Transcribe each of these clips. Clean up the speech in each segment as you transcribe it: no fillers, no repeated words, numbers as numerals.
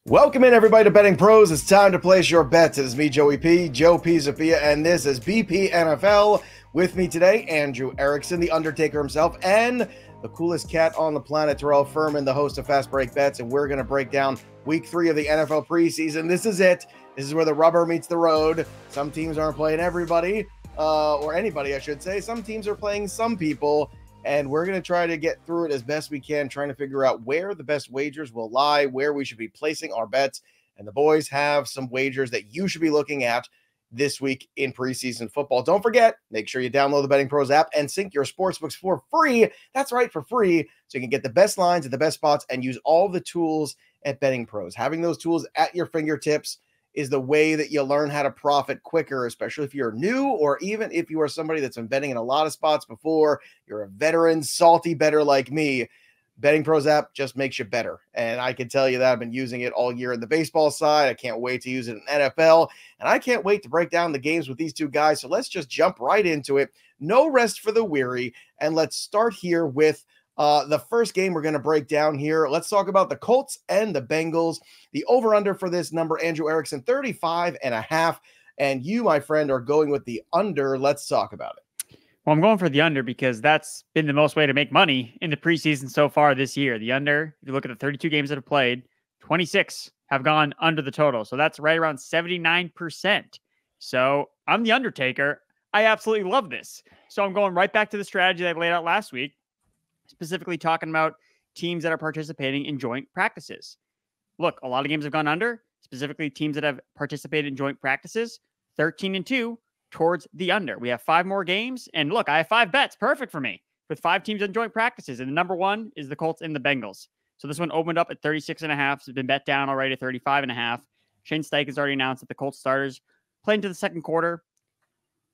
Welcome in, everybody, to Betting Pros. It's time to place your bets. It is me, Joey P, Joe Pisapia, and this is BP NFL. With me today, Andrew Erickson, the Undertaker himself, and the coolest cat on the planet, Terrell Furman, the host of Fast Break Bets, and we're going to break down Week 3 of the NFL preseason. This is it. This is where the rubber meets the road. Some teams aren't playing everybody, or anybody, I should say. Some teams are playing some people. And we're going to try to get through it as best we can, trying to figure out where the best wagers will lie, where we should be placing our bets. And the boys have some wagers that you should be looking at this week in preseason football. Don't forget, make sure you download the Betting Pros app and sync your sportsbooks for free. That's right, for free. So you can get the best lines at the best spots and use all the tools at Betting Pros. Having those tools at your fingertips is the way that you learn how to profit quicker, especially if you're new or even if you are somebody that's been betting in a lot of spots before. You're a veteran, salty bettor like me. Betting Pros app just makes you better. And I can tell you that I've been using it all year in the baseball side. I can't wait to use it in NFL. And I can't wait to break down the games with these two guys. So let's just jump right into it. No rest for the weary. And let's start here with the first game we're going to break down here. Let's talk about the Colts and the Bengals. The over-under for this number, Andrew Erickson, 35.5. And you, my friend, are going with the under. Let's talk about it. Well, I'm going for the under because that's been the most way to make money in the preseason so far this year. The under, if you look at the 32 games that have played, 26 have gone under the total. So that's right around 79%. So I'm the Undertaker. I absolutely love this. So I'm going right back to the strategy that I laid out last week, specifically talking about teams that are participating in joint practices. Look, a lot of games have gone under, specifically teams that have participated in joint practices, 13-2 towards the under. We have 5 more games, and look, I have 5 bets, perfect for me, with 5 teams in joint practices, and the number 1 is the Colts and the Bengals. So this one opened up at 36.5, it's been bet down already at 35.5. Shane Steichen has already announced that the Colts starters play into the second quarter.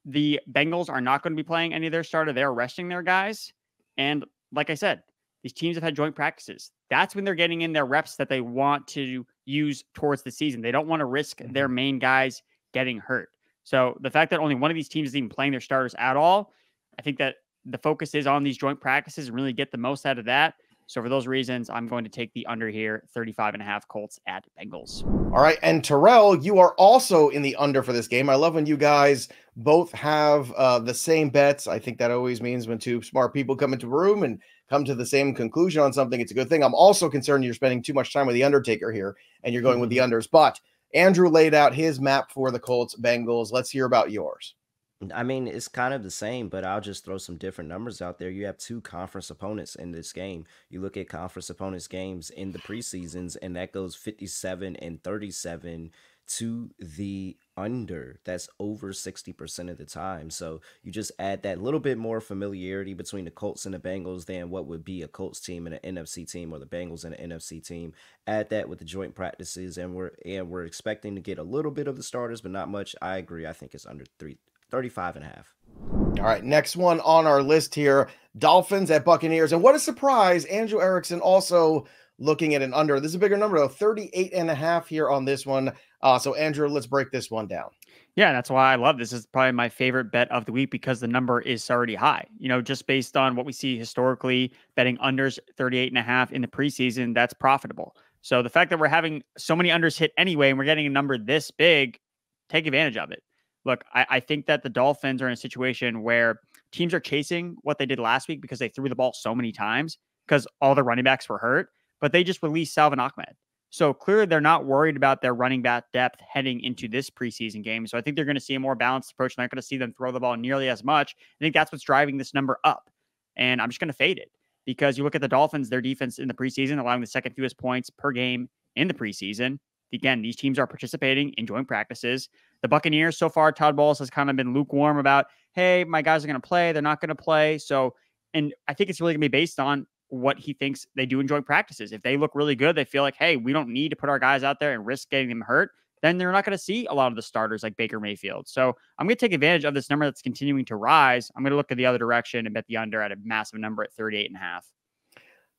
The Bengals are not going to be playing any of their starter. They're resting their guys, and like I said, these teams have had joint practices. That's when they're getting in their reps that they want to use towards the season. They don't want to risk their main guys getting hurt. So the fact that only one of these teams is even playing their starters at all, I think that the focus is on these joint practices and really get the most out of that. So for those reasons, I'm going to take the under here, 35.5 Colts at Bengals. All right. And Terrell, you are also in the under for this game. I love when you guys both have the same bets. I think that always means when two smart people come into a room and come to the same conclusion on something, it's a good thing. I'm also concerned you're spending too much time with the Undertaker here and you're going with the unders. But Andrew laid out his map for the Colts Bengals. Let's hear about yours. I mean, it's kind of the same, but I'll just throw some different numbers out there. You have 2 conference opponents in this game. You look at conference opponents games in the preseasons, and that goes 57 and 37 to the under. That's over 60% of the time. So you just add that little bit more familiarity between the Colts and the Bengals than what would be a Colts team and an NFC team, or the Bengals and an NFC team. Add that with the joint practices, and we're expecting to get a little bit of the starters, but not much. I agree. I think it's under 35.5. All right, next one on our list here, Dolphins at Buccaneers. And what a surprise, Andrew Erickson also looking at an under. This is a bigger number, though, 38.5 here on this one. So, Andrew, let's break this one down. Yeah, that's why I love this. This is probably my favorite bet of the week because the number is already high. You know, just based on what we see historically, betting unders 38.5 in the preseason, that's profitable. So the fact that we're having so many unders hit anyway, and we're getting a number this big, take advantage of it. Look, I think that the Dolphins are in a situation where teams are chasing what they did last week because they threw the ball so many times because all the running backs were hurt, but they just released Salvon Ahmed. So clearly they're not worried about their running back depth heading into this preseason game. So I think they're going to see a more balanced approach. They're not going to see them throw the ball nearly as much. I think that's what's driving this number up. And I'm just going to fade it because you look at the Dolphins, their defense in the preseason, allowing the second fewest points per game in the preseason. Again, these teams are participating in joint practices. The Buccaneers, so far, Todd Bowles has kind of been lukewarm about, hey, my guys are going to play. They're not going to play. So, and I think it's really going to be based on what he thinks they do in joint practices. If they look really good, they feel like, hey, we don't need to put our guys out there and risk getting them hurt, then they're not going to see a lot of the starters like Baker Mayfield. So I'm going to take advantage of this number that's continuing to rise. I'm going to look at the other direction and bet the under at a massive number at 38.5.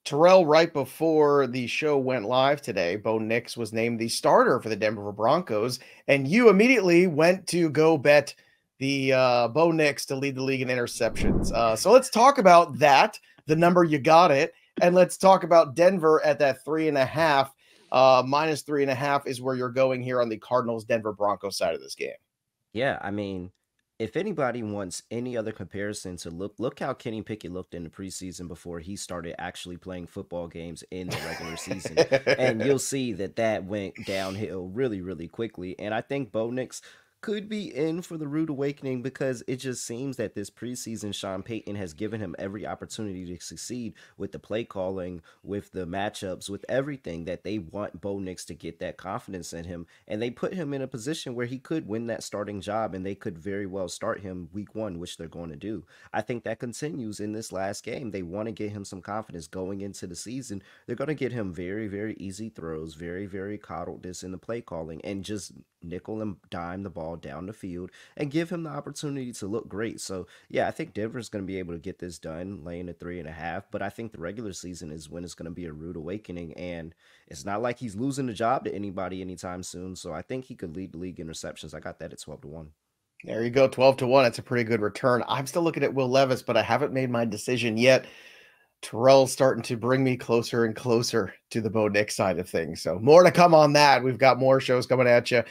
Terrell, right before the show went live today, Bo Nix was named the starter for the Denver Broncos, and you immediately went to go bet the Bo Nix to lead the league in interceptions. So let's talk about that, the number you got it, and let's talk about Denver at that 3.5. Minus 3.5 is where you're going here on the Cardinals Denver Broncos side of this game. Yeah, I mean, if anybody wants any other comparison to look how Kenny Pickett looked in the preseason before he started actually playing football games in the regular season. And you'll see that went downhill really, really quickly. And I think Bo Nix could be in for the rude awakening because it just seems that this preseason Sean Payton has given him every opportunity to succeed with the play calling, with the matchups, with everything that they want Bo Nix to get that confidence in him. And they put him in a position where he could win that starting job and they could very well start him week 1, which they're going to do. I think that continues in this last game. They want to get him some confidence going into the season. They're going to get him very, very easy throws, very, very coddledness in the play calling, and just nickel and dime the ball down the field and give him the opportunity to look great. So yeah, I think Denver's going to be able to get this done, laying a 3.5. But I think the regular season is when it's going to be a rude awakening, and it's not like he's losing the job to anybody anytime soon. So I think he could lead the league in receptions. I got that at 12-1. There you go, 12-1. That's a pretty good return. I'm still looking at Will Levis, but I haven't made my decision yet. Terrell's starting to bring me closer and closer to the Bo Nix side of things. So more to come on that. We've got more shows coming at you.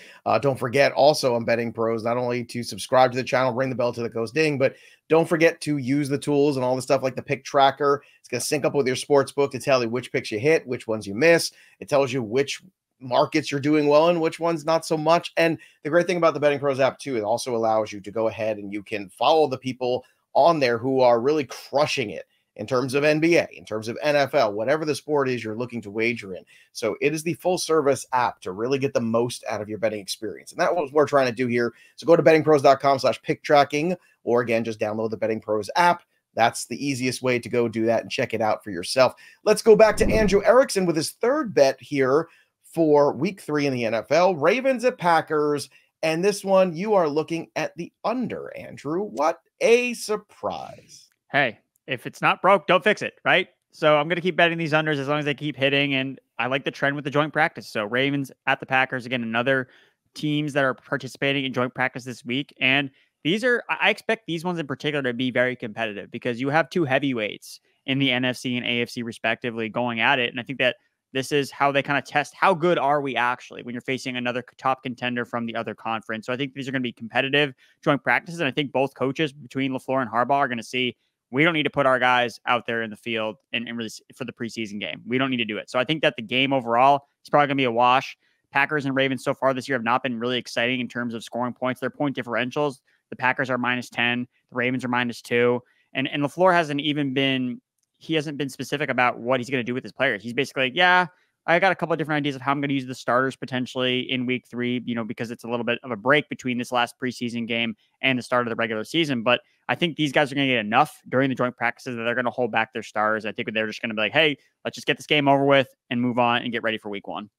Don't forget also on BettingPros, not only to subscribe to the channel, ring the bell till it goes ding, but don't forget to use the tools and all the stuff like the pick tracker. It's going to sync up with your sports book to tell you which picks you hit, which ones you miss. It tells you which markets you're doing well and which ones not so much. And the great thing about the BettingPros app too, it also allows you to go ahead and you can follow the people on there who are really crushing it in terms of NBA, in terms of NFL, whatever the sport is you're looking to wager in. So it is the full service app to really get the most out of your betting experience. And that's what we're trying to do here. So go to bettingpros.com/pick tracking, or again, just download the BettingPros app. That's the easiest way to go do that and check it out for yourself. Let's go back to Andrew Erickson with his third bet here for week 3 in the NFL. Ravens at Packers. And this one, you are looking at the under, Andrew. What a surprise. Hey, if it's not broke, don't fix it, right? So I'm going to keep betting these unders as long as they keep hitting. And I like the trend with the joint practice. So Ravens at the Packers, again, another teams that are participating in joint practice this week. And I expect these ones in particular to be very competitive because you have two heavyweights in the NFC and AFC respectively going at it. And I think that this is how they kind of test how good are we actually when you're facing another top contender from the other conference. So I think these are going to be competitive joint practices. And I think both coaches between LaFleur and Harbaugh are going to see we don't need to put our guys out there in the field and really for the preseason game. We don't need to do it. So I think that the game overall is probably going to be a wash. Packers and Ravens so far this year have not been really exciting in terms of scoring points. Their point differentials, the Packers are -10, the Ravens are -2. And LaFleur hasn't been specific about what he's going to do with his players. He's basically like, yeah, I got a couple of different ideas of how I'm going to use the starters potentially in week 3, because it's a little bit of a break between this last preseason game and the start of the regular season. But I think these guys are going to get enough during the joint practices that they're going to hold back their stars. I think they're just going to be like, hey, let's just get this game over with and move on and get ready for week 1.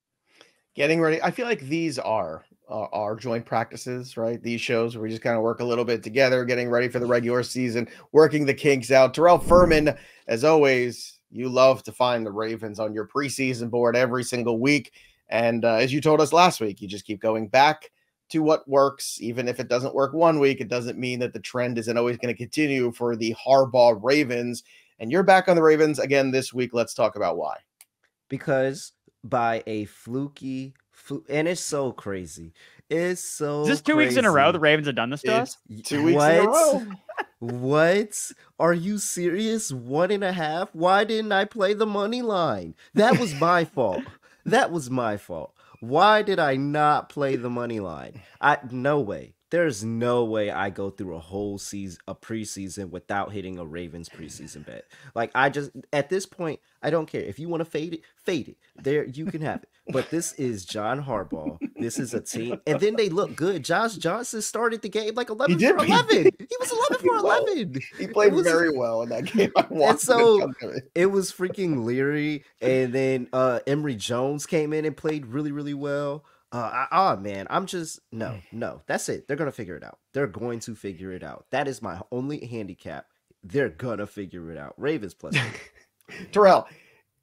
Getting ready. I feel like these are our joint practices, right? These shows where we just kind of work a little bit together, getting ready for the regular season, working the kinks out. Terrell Furman, as always, you love to find the Ravens on your preseason board every single week. And as you told us last week, you just keep going back to what works. Even if it doesn't work one week, it doesn't mean that the trend isn't always going to continue for the Harbaugh Ravens. And you're back on the Ravens again this week. Let's talk about why. Because by a and it's so crazy. It's so Is this 2 weeks in a row the Ravens have done this to us? 2 weeks in a row. What? Are you serious? 1.5? Why didn't I play the money line? That was my fault. That was my fault. Why did I not play the money line? No way. There's no way I go through a whole season, a preseason, without hitting a Ravens preseason bet. Like, at this point, I don't care. If you want to fade it. There, you can have it. But this is John Harbaugh. This is a team. And then they look good. Josh Johnson started the game like 11 for 11. He was 11 for 11. He played very well in that game. And so it was freaking Leary. And then Emory Jones came in and played really, really well. Man, I'm just, no, that's it. They're going to figure it out. They're going to figure it out. That is my only handicap. They're going to figure it out. Ravens plus. Terrell,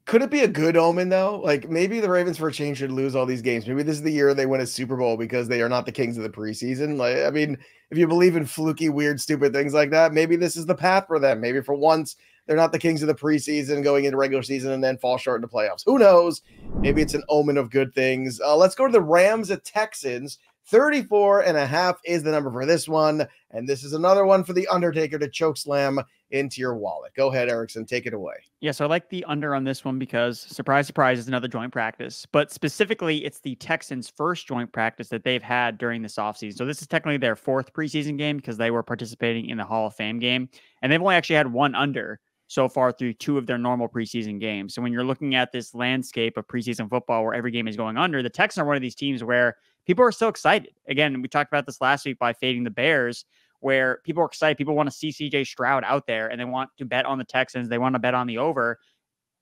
could it be a good omen though? Like maybe the Ravens for a change should lose all these games. Maybe this is the year they win a Super Bowl because they are not the kings of the preseason. Like, I mean, if you believe in fluky, weird, stupid things like that, maybe this is the path for them. Maybe for once They're not the kings of the preseason going into regular season and then fall short in the playoffs. Who knows? Maybe it's an omen of good things. Let's go to the Rams at Texans. 34.5 is the number for this one. And this is another one for the Undertaker to choke slam into your wallet. Go ahead, Erickson. Take it away. Yeah, so I like the under on this one because, surprise, surprise, it's another joint practice. But specifically, it's the Texans' first joint practice that they've had during this offseason. So this is technically their fourth preseason game because they were participating in the Hall of Fame game. And they've only actually had one under so far through two of their normal preseason games. So when you're looking at this landscape of preseason football where every game is going under, the Texans are one of these teams where people are so excited. Again, we talked about this last week by fading the Bears, where people are excited. People want to see CJ Stroud out there and they want to bet on the Texans. They want to bet on the over,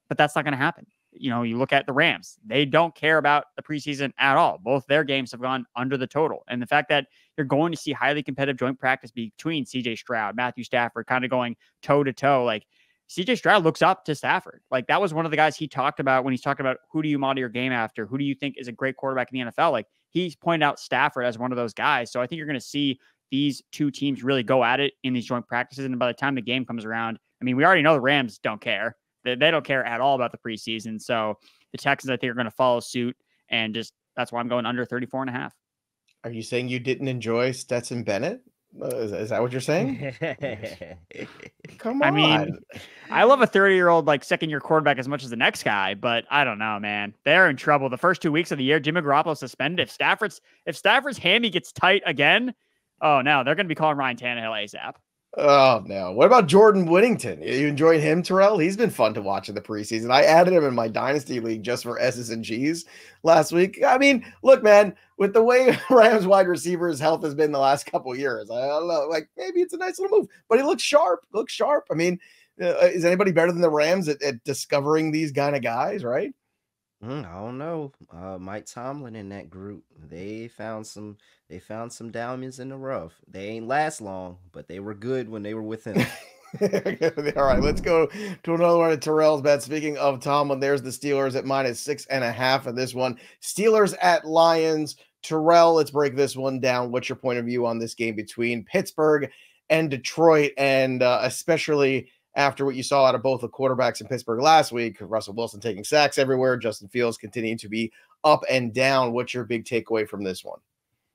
but that's not going to happen. You know, you look at the Rams, they don't care about the preseason at all. Both their games have gone under the total. And the fact that you're going to see highly competitive joint practice between CJ Stroud, Matthew Stafford, kind of going toe to toe, like CJ Stroud looks up to Stafford. Like that was one of the guys he talked about when he's talking about who do you model your game after? Who do you think is a great quarterback in the NFL? Like he's pointed out Stafford as one of those guys. So I think you're going to see these two teams really go at it in these joint practices. And by the time the game comes around, I mean, we already know the Rams don't care. They don't care at all about the preseason. So the Texans, I think, are going to follow suit. And just that's why I'm going under 34.5. Are you saying you didn't enjoy Stetson Bennett? Is that what you're saying? Come on. I mean, I love a 30-year-old, like second-year quarterback as much as the next guy, but I don't know, man. They're in trouble. The first 2 weeks of the year, Jimmy Garoppolo suspended. If Stafford's hammy gets tight again, oh no, they're going to be calling Ryan Tannehill ASAP. Oh no. What about Jordan Whittington? You enjoying him, Terrell? He's been fun to watch in the preseason. I added him in my dynasty league just for S's and G's last week. I mean, look, man, with the way Rams wide receivers' health has been the last couple of years, I don't know, like maybe it's a nice little move, but he looks sharp. I mean, is anybody better than the Rams at discovering these kind of guys, right? I don't know. Mike Tomlin and that group, they found some diamonds in the rough. They ain't last long, but they were good when they were with him. All right, let's go to another one of Terrell's bets. Speaking of Tomlin, there's the Steelers at -6.5 in this one. Steelers at Lions. Terrell, let's break this one down. What's your point of view on this game between Pittsburgh and Detroit, and especially after what you saw out of both the quarterbacks in Pittsburgh last week? Russell Wilson taking sacks everywhere, Justin Fields continuing to be up and down. What's your big takeaway from this one?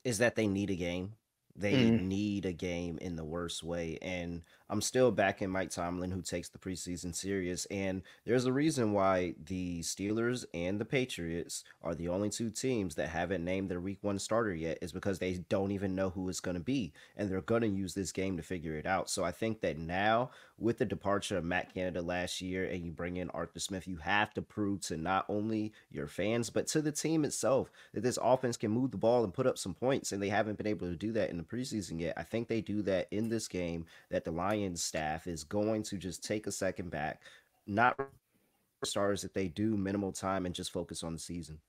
Is that they need a game. They need a game in the worst way. And I'm still backing Mike Tomlin, who takes the preseason serious. And there's a reason why the Steelers and the Patriots are the only two teams that haven't named their week one starter yet, is because they don't even know who it's going to be. And they're going to use this game to figure it out. So I think that now, with the departure of Matt Canada last year and you bring in Arthur Smith, you have to prove to not only your fans, but to the team itself that this offense can move the ball and put up some points. And they haven't been able to do that in the preseason yet. I think they do that in this game, that the Lions staff is going to just take a second back, not stars if they do minimal time, and just focus on the season.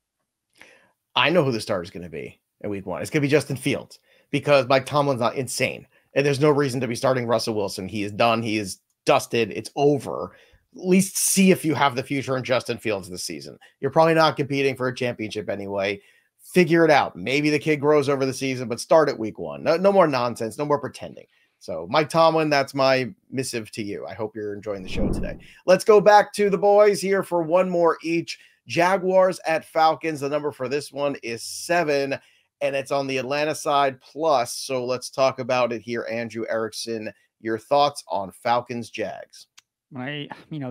I know who the starter is going to be in week one. It's going to be Justin Fields, because Mike Tomlin's not insane. And there's no reason to be starting Russell Wilson. He is done. He is dusted. It's over. At least see if you have the future in Justin Fields this season. You're probably not competing for a championship anyway. Figure it out. Maybe the kid grows over the season, but start at week one. No more nonsense. No more pretending. So Mike Tomlin, that's my missive to you. I hope you're enjoying the show today. Let's go back to the boys here for one more each. Jaguars at Falcons. The number for this one is 7, and it's on the Atlanta side plus. So let's talk about it here. Andrew Erickson, your thoughts on Falcons Jags?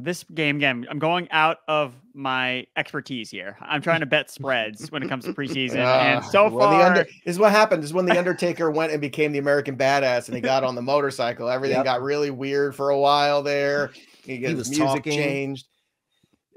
This game, again, I'm going out of my expertise here. I'm trying to bet spreads when it comes to preseason. And so far, this is what happened. This is when the Undertaker went and became the American Badass, and he got on the motorcycle. Everything got really weird for a while there. His music changed.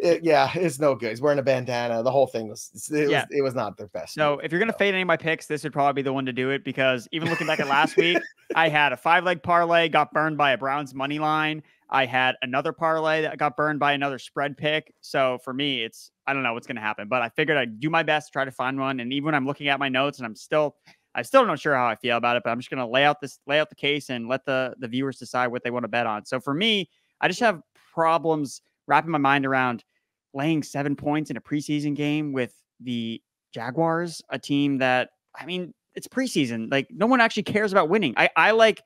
It's no good. He's wearing a bandana. The whole thing was not their best. So if you're going to fade any of my picks, this would probably be the one to do it, because even looking back at last week, I had a 5-leg parlay, got burned by a Browns money line. I had another parlay that got burned by another spread pick. So for me, I don't know what's going to happen, but I figured I'd do my best to try to find one. And even when I'm looking at my notes, and I'm still not sure how I feel about it, but I'm just going to lay out the case and let the viewers decide what they want to bet on. So for me, I just have problems wrapping my mind around laying 7 points in a preseason game with the Jaguars, a team that, it's preseason. Like, no one actually cares about winning. I like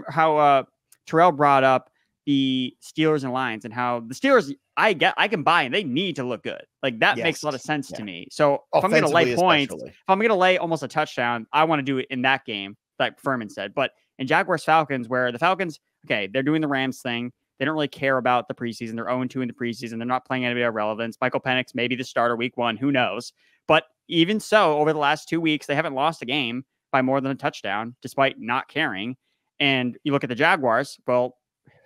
how Terrell brought up the Steelers and Lions and how the Steelers, I can buy and they need to look good. Like that makes a lot of sense to me. So if I'm going to lay points, if I'm going to lay almost a touchdown, I want to do it in that game, like Furman said. But in Jaguars Falcons, where the Falcons, okay, they're doing the Rams thing. They don't really care about the preseason. They're 0-2 in the preseason. They're not playing anybody of relevance. Michael Penix, maybe the starter week 1. Who knows? But even so, over the last 2 weeks, they haven't lost a game by more than a touchdown, despite not caring. And you look at the Jaguars, well,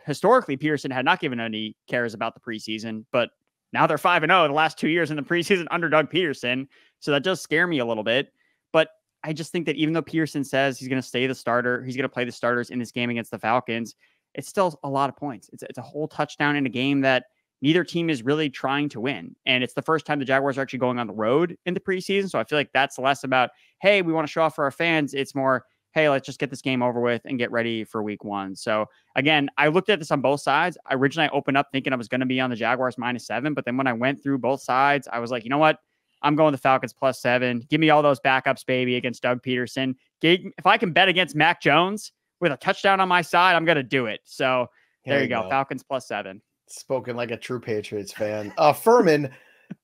historically, Peterson had not given any cares about the preseason, but now they're 5-0 the last 2 years in the preseason under Doug Peterson. So that does scare me a little bit. But I just think that even though Peterson says he's going to stay the starter, he's going to play the starters in this game against the Falcons, it's still a lot of points. It's a whole touchdown in a game that neither team is really trying to win. And it's the first time the Jaguars are actually going on the road in the preseason. So I feel like that's less about, hey, we want to show off for our fans. It's more, hey, let's just get this game over with and get ready for week 1. So again, I looked at this on both sides. Originally, I opened up thinking I was going to be on the Jaguars -7. But then when I went through both sides, I was like, you know what? I'm going the Falcons +7. Give me all those backups, baby, against Doug Peterson. If I can bet against Mac Jones with a touchdown on my side, I'm going to do it. So there you go. Falcons +7. Spoken like a true Patriots fan. Furman,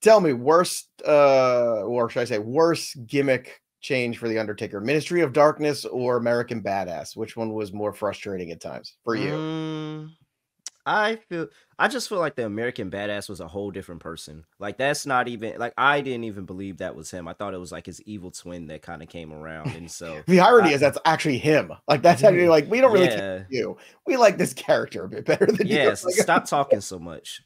tell me, worst gimmick change for the Undertaker, Ministry of Darkness or American Badass? Which one was more frustrating at times for you? I just feel like the American Badass was a whole different person. Like that's not even like I didn't even believe that was him. I thought it was like his evil twin that kind of came around. And so the irony is that's actually him. Like that's actually like we don't really care you. We like this character a bit better than you. Yes, stop talking so much.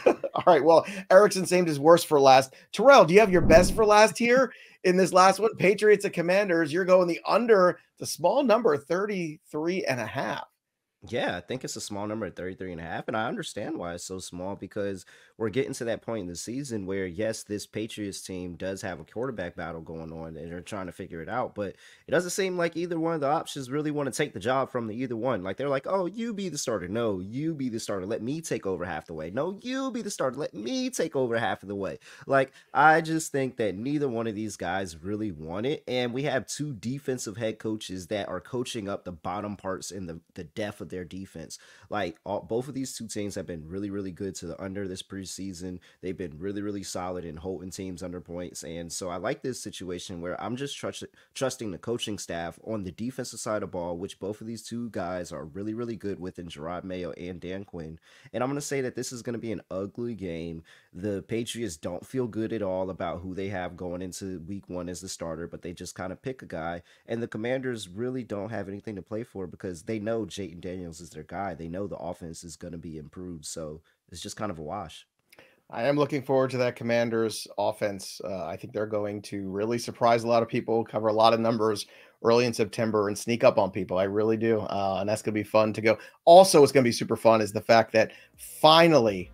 All right. Well, Erickson saved his worst for last. Terrell, do you have your best for last here in this last one? Patriots and Commanders. You're going the under the small number 33.5. Yeah, I think it's a small number at 33.5. And I understand why it's so small because we're getting to that point in the season where, yes, this Patriots team does have a quarterback battle going on and they're trying to figure it out. But it doesn't seem like either one of the options really want to take the job from either one. Like they're like, oh, you be the starter. No, you be the starter. Let me take over half the way. No, you be the starter. Let me take over half of the way. Like, I just think that neither one of these guys really want it. And we have two defensive head coaches that are coaching up the bottom parts in the depth of their defense. Like both of these two teams have been really, really good to the under this preseason. They've been really, really solid in holding teams under points. And so I like this situation where I'm just trusting the coaching staff on the defensive side of the ball, which both of these two guys are really, really good with in Gerard Mayo and Dan Quinn. And I'm going to say that this is going to be an ugly game. The Patriots don't feel good at all about who they have going into week 1 as the starter, but they just kind of pick a guy. And the Commanders really don't have anything to play for because they know Jayden Daniels is their guy. They know the offense is going to be improved. So it's just kind of a wash. I am looking forward to that Commanders offense. I think they're going to really surprise a lot of people, cover a lot of numbers early in September and sneak up on people. I really do. And that's going to be fun to go. Also, what's going to be super fun is the fact that finally,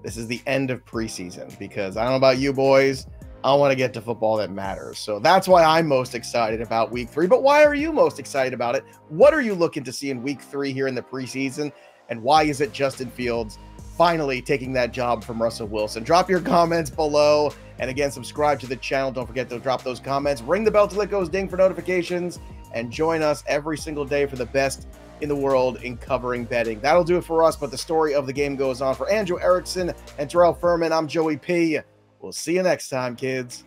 this is the end of preseason because I don't know about you boys. I want to get to football that matters. So that's why I'm most excited about week 3. But why are you most excited about it? What are you looking to see in week 3 here in the preseason? And why is it Justin Fields finally taking that job from Russell Wilson? Drop your comments below. And again, subscribe to the channel. Don't forget to drop those comments. Ring the bell till it goes ding for notifications. And join us every single day for the best in the world in covering betting. That'll do it for us. But the story of the game goes on. For Andrew Erickson and Terrell Furman, I'm Joey P. We'll see you next time, kids.